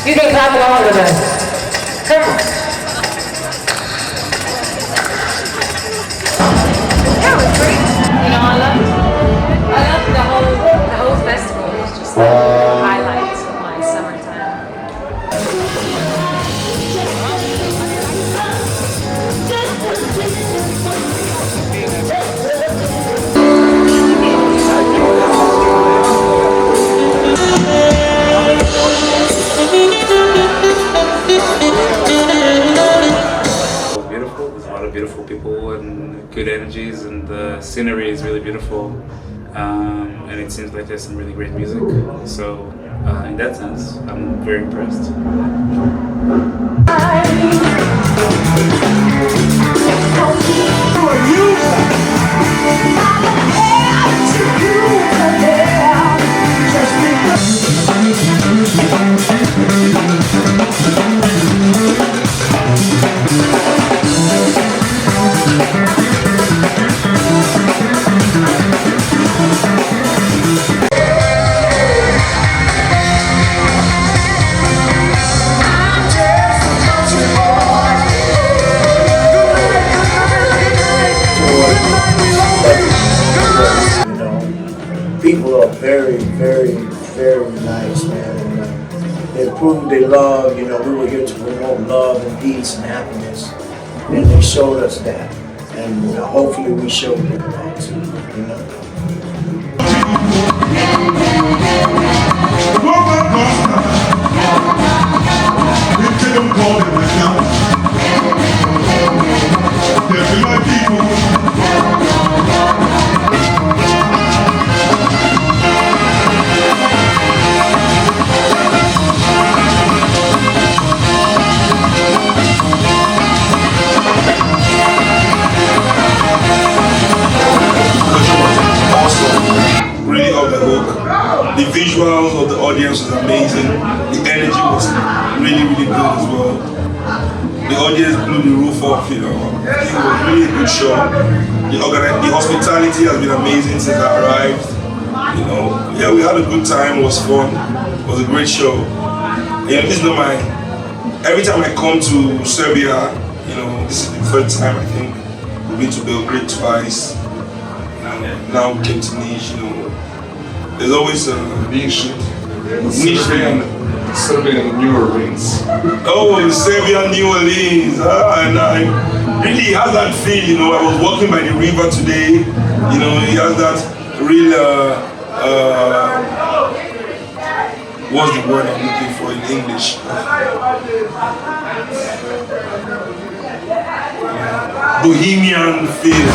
You can clap along with us. Come on. That was great. You know, I love the whole festival. It was just like the highlights of my summertime. Beautiful people and good energies, and the scenery is really beautiful, and it seems like there's some really great music, so in that sense I'm very impressed. People are very, very, very nice, man. And, they proved they love, you know, we were here to promote love and peace and happiness. And they showed us that. And hopefully we showed them that too, you know. The visuals of the audience was amazing. The energy was really, really good as well. The audience blew the roof off, you know. I think it was really a good show. The hospitality has been amazing since I arrived. You know, yeah, we had a good time. It was fun. It was a great show. You know, this is not my. Every time I come to Serbia, you know, this is the third time I think we've been to Belgrade twice. Now we came to Nisville, you know. There's always a Nisville, Serbian New Orleans. Oh, Serbian New Orleans. And I really has that feel, you know. I was walking by the river today, you know, it has that real, what's the word I'm looking for in English? Bohemian feel.